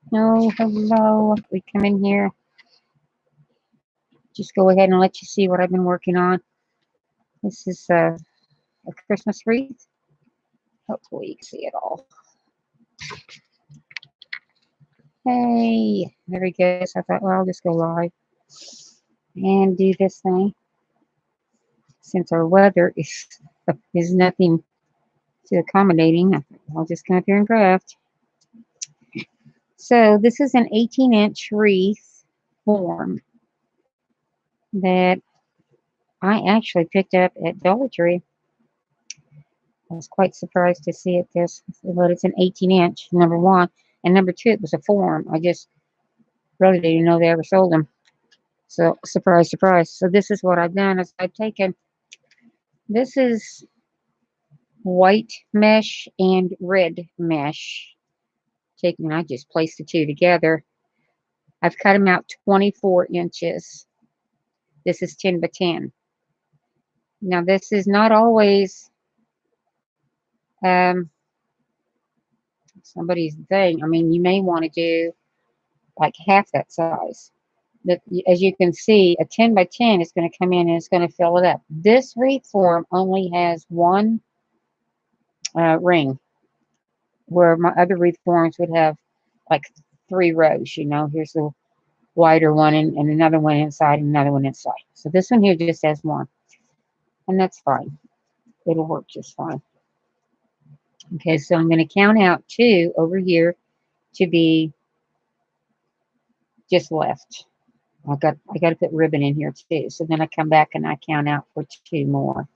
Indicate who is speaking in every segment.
Speaker 1: No, hello. We come in here. Just go ahead and let you see what I've been working on. This is a Christmas wreath. Hopefully you can see it all. Hey, there we go. So I thought, well, I'll just go live and do this thing. Since our weather is nothing too accommodating, I thought, I'll just come up here and craft. So this is an 18-inch wreath form that I actually picked up at Dollar Tree. I was quite surprised to see it this, but it's an 18-inch, number one. And number two, it was a form. I just really didn't know they ever sold them. So, surprise, surprise. So this is what I've done is I've taken, this is white mesh and red mesh. Taking, I just placed the two together. I've cut them out 24 inches. This is 10 by 10. Now, this is not always um, somebody's thing. I mean, you may want to do like half that size. That, as you can see, a 10 by 10 is going to come in and it's going to fill it up. This wreath form only has one ring, where my other wreath forms would have like 3 rows. You know, here's the wider one and another one inside and another one inside. So this one here just has one, and that's fine. It'll work just fine. Okay, so I'm going to count out 2 over here to be just left. I got to put ribbon in here too. So then I come back and I count out for 2 more.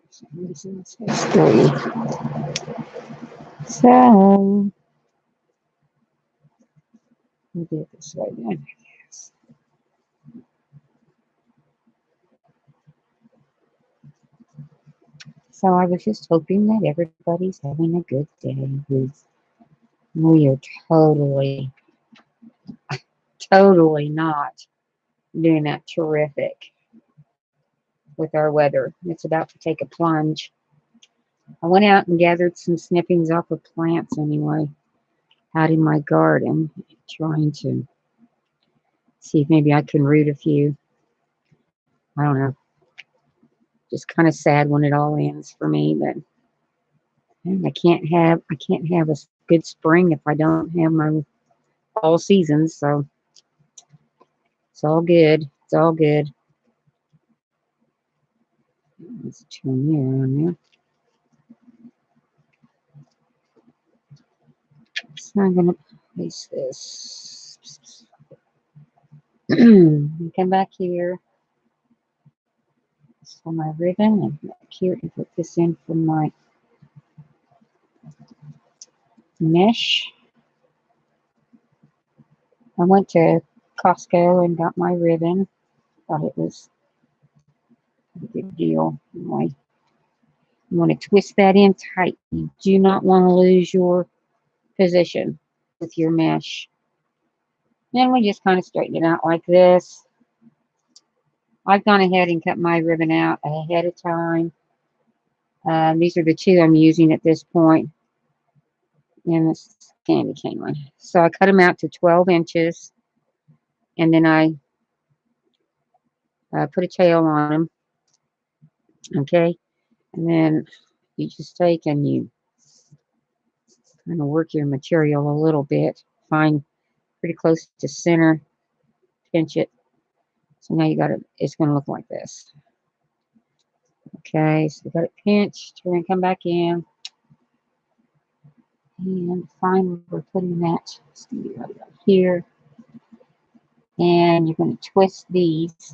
Speaker 1: So this is 3. So we'll do it this way then, I guess. So I was just hoping that everybody's having a good day. We are totally not doing that terrific with our weather. It's about to take a plunge. I went out and gathered some snippings off of plants anyway, out in my garden, trying to see if maybe I can root a few. I don't know. Just kind of sad when it all ends for me, but I can't have a good spring if I don't have my all seasons. So it's all good. It's all good. Let's turn you on there. So I'm gonna place this. Come back here for my ribbon, and back here and put this in for my mesh. I went to Costco and got my ribbon. Thought it was a good deal. Anyway, you want to twist that in tight. You do not want to lose your position with your mesh. Then we just kind of straighten it out like this. I've gone ahead and cut my ribbon out ahead of time. These are the 2 I'm using at this point. And this candy cane one. So I cut them out to 12 inches. And then I put a tail on them. Okay. And then you just take and you kind of work your material a little bit. Find pretty close to center. Pinch it. So now you got it. It's going to look like this. Okay. So we got it pinched. We're going to come back in. And find where we're putting that. It's going to be right here. And you're going to twist these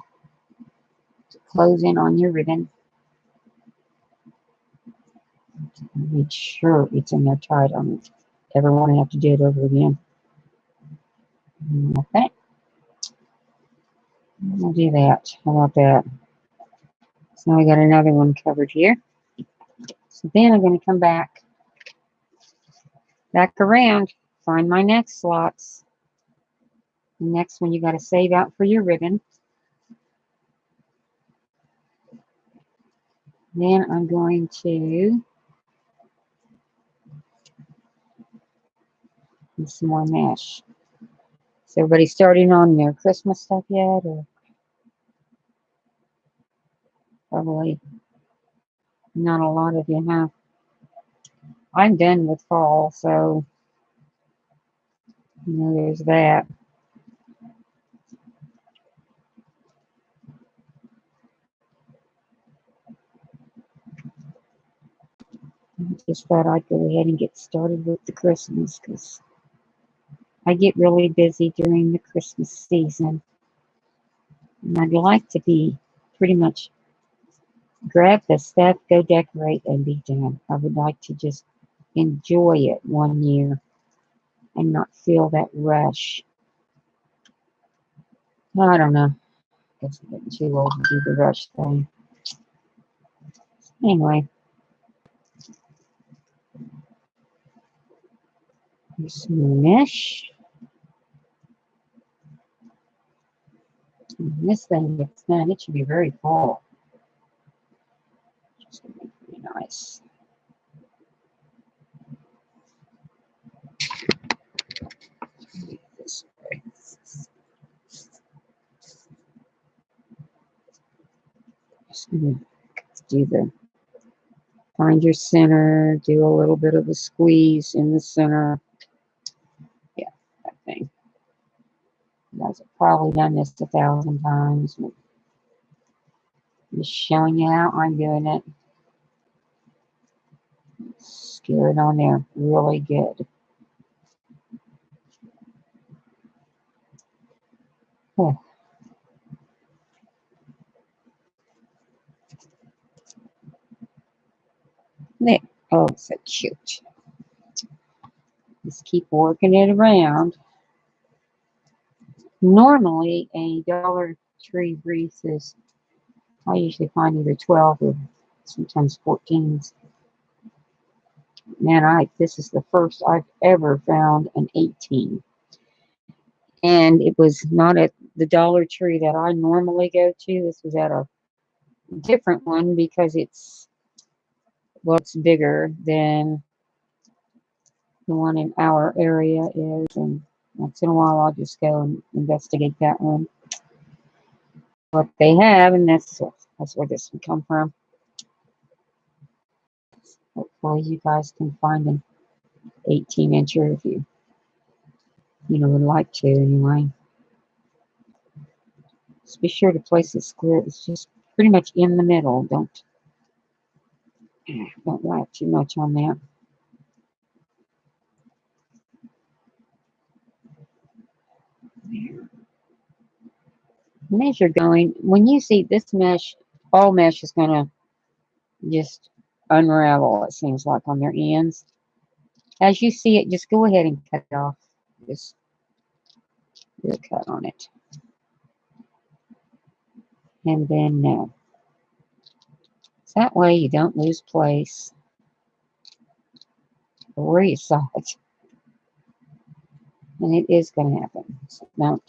Speaker 1: to close in on your ribbon. Make sure it's in there tight. I don't ever want to have to do it over again. Okay. We'll do that. How about that? So now we got another one covered here. So then I'm going to come back around, find my next slots. The next one you got to save out for your ribbon. Then I'm going to and some more mesh. Is everybody starting on their Christmas stuff yet? Or probably not a lot of you have. I'm done with fall, so there's that. I just thought I'd go ahead and get started with the Christmas because I get really busy during the Christmas season. And I'd like to be pretty much grab the stuff, go decorate, and be done. I would like to just enjoy it one year and not feel that rush. I don't know. I guess I'm getting too old to do the rush thing. Anyway, here's some mesh. And this thing gets done. It should be very full. It's going to be pretty nice. This way. Just going to do the find your center, do a little bit of a squeeze in the center. Yeah, that thing. You guys have probably done this 1,000 times. But just showing you how I'm doing it. Scare it on there really good. Oh, there. Oh, so cute. Just keep working it around. Normally, a Dollar Tree wreath is, I usually find either 12 or sometimes 14s. Man, this is the first I've ever found an 18. And it was not at the Dollar Tree that I normally go to. This was at a different one because it's bigger than the one in our area is. And once in a while, I'll just go and investigate that one. What they have, and that's where this would come from. Hopefully, you guys can find an 18-incher if you would like to anyway. Just be sure to place it square. It's just pretty much in the middle. Don't write too much on that. There. Measure going. When you see this mesh, all mesh is going to just unravel, it seems like, on their ends. As you see it, just go ahead and cut it off. Just do a cut on it. And then so that way you don't lose place where you saw it. And it is going to happen. So don't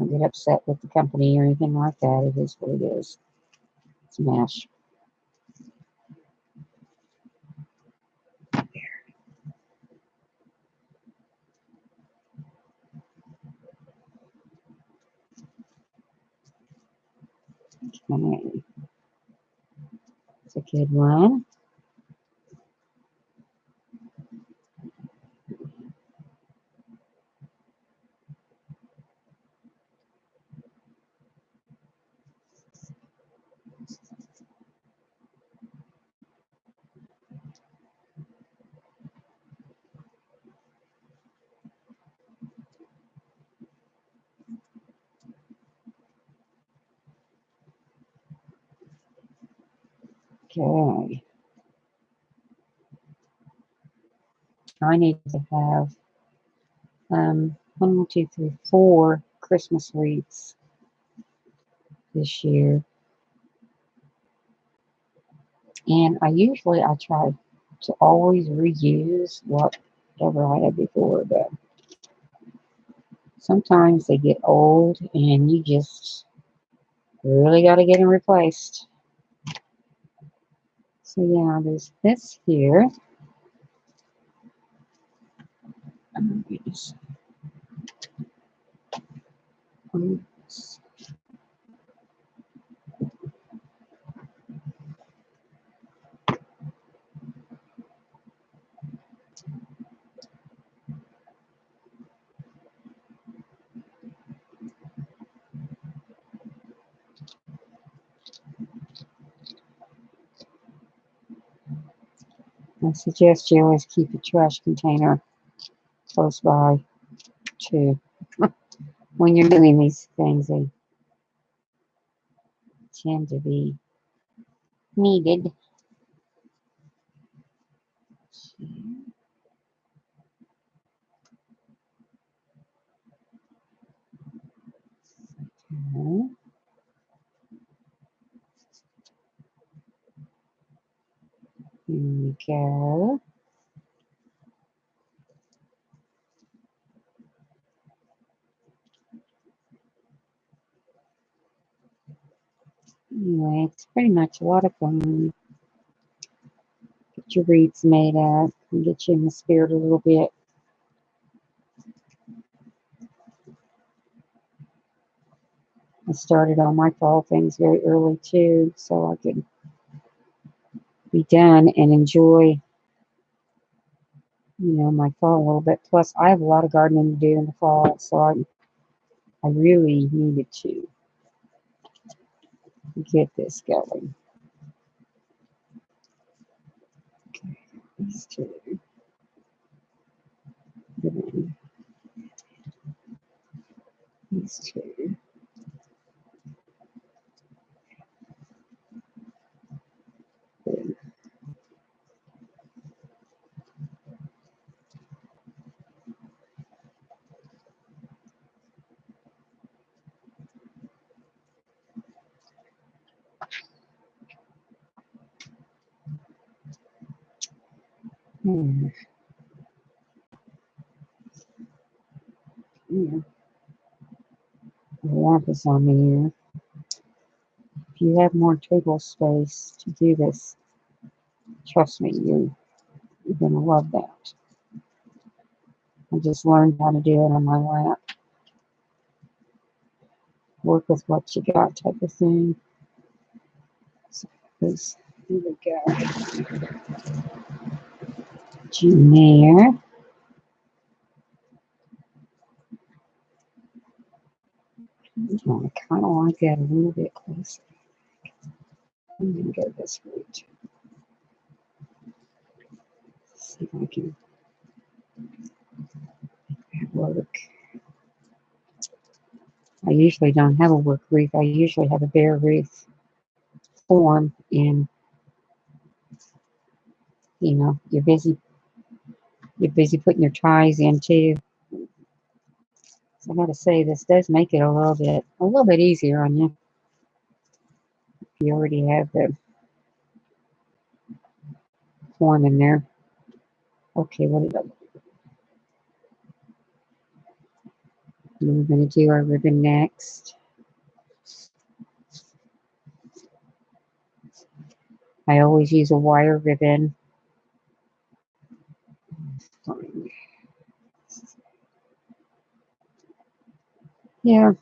Speaker 1: get upset with the company or anything like that. It is what it is. It's mesh. Okay. It's a good one. Okay. I need to have 1, 2, 3, 4 Christmas wreaths this year. And I try to always reuse whatever I had before, but sometimes they get old and you just really got to get them replaced. So yeah, there's this here. I suggest you always keep a trash container close by too. When you're doing these things, they tend to be needed. Okay, here we go. Anyway, it's pretty much a lot of fun. Get your wreaths made up and get you in the spirit a little bit. I started all my fall things very early too, so I could be done and enjoy, my fall a little bit. Plus, I have a lot of gardening to do in the fall, so I really needed to get this going. Okay, these two. Then these two. Then, yeah, the lamp is on me here. If you have more table space to do this, trust me, you're going to love that. I just learned how to do it on my lap. Work with what you got type of thing. So here we go. June there. I kind of like that a little bit closer. I'm going to go this route. See if I can work. I usually don't have a work wreath. I usually have a bare wreath form, and you're busy putting your ties in too. So I gotta say, this does make it a little bit easier on you if you already have the form in there. Okay, what did we're gonna do our ribbon next. I always use a wire ribbon. Yeah,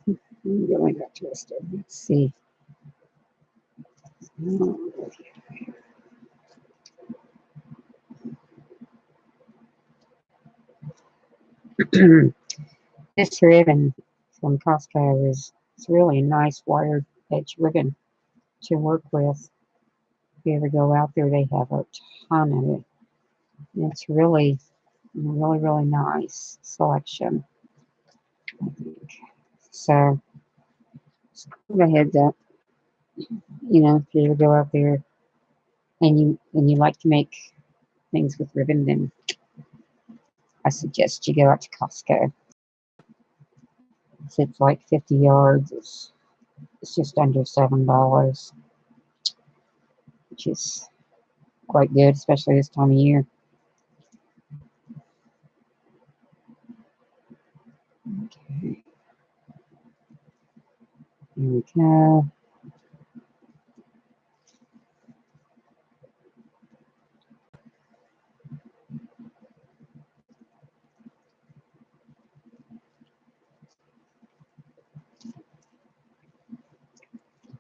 Speaker 1: I'm really got twisted. Let's see. This ribbon from Costco it's really a nice wired edge ribbon to work with. If you ever go out there, they have a ton of it. It's really, really, really nice selection, I think. So, just give a heads up. If you ever go out there and you like to make things with ribbon, then I suggest you go out to Costco. It's like 50 yards. It's just under $7, which is quite good, especially this time of year. Okay, here we go.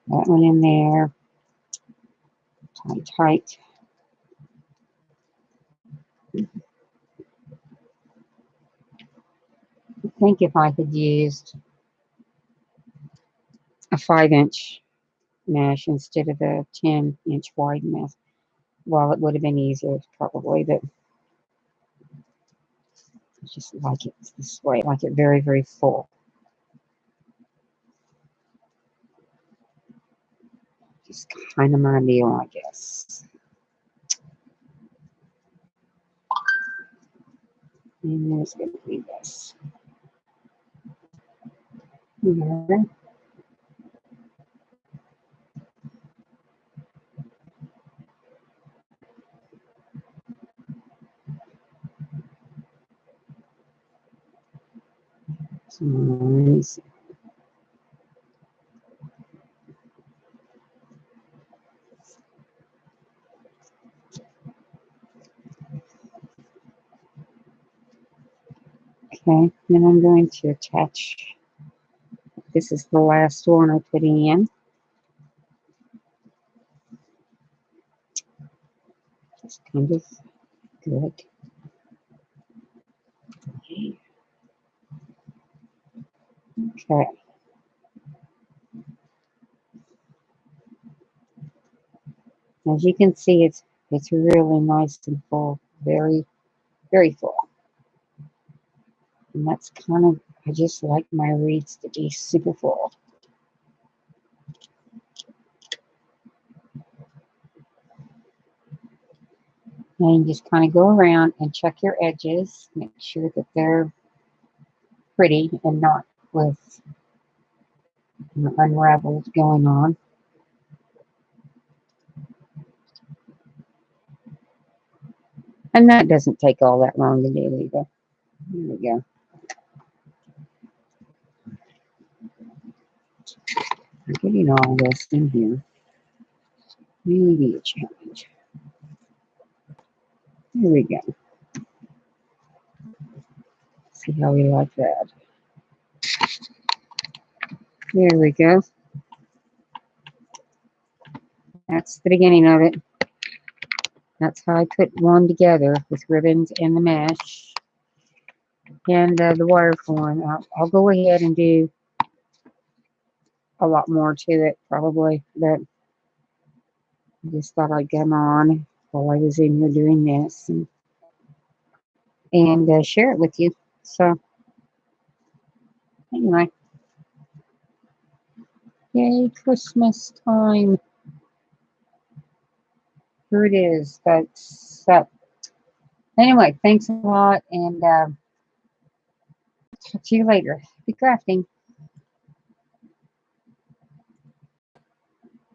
Speaker 1: That one in there. tight, tight. I think if I had used a 5-inch mesh instead of a 10-inch wide mesh, well, it would have been easier probably, but I just like it this way. I like it very, very full. Just kind of my deal, I guess. And there's going to be this. Here. So, okay, then I'm going to attach. This is the last one I put in. It's kind of good. Okay. As you can see, it's really nice and full, very, very full. And that's kind of, I just like my wreaths to be super full. And you just kind of go around and check your edges, make sure that they're pretty and not with unraveled going on. And that doesn't take all that long to do either. There we go. I'm getting all this in here. Maybe a challenge. There we go. See how we like that. There we go. That's the beginning of it. That's how I put one together with ribbons and the mesh and the wire form. I'll go ahead and do a lot more to it probably, but I just thought I'd come on while I was in here doing this and share it with you. So anyway, yay, Christmas time. Here it is, folks. So anyway, thanks a lot, and talk to you later. Happy crafting.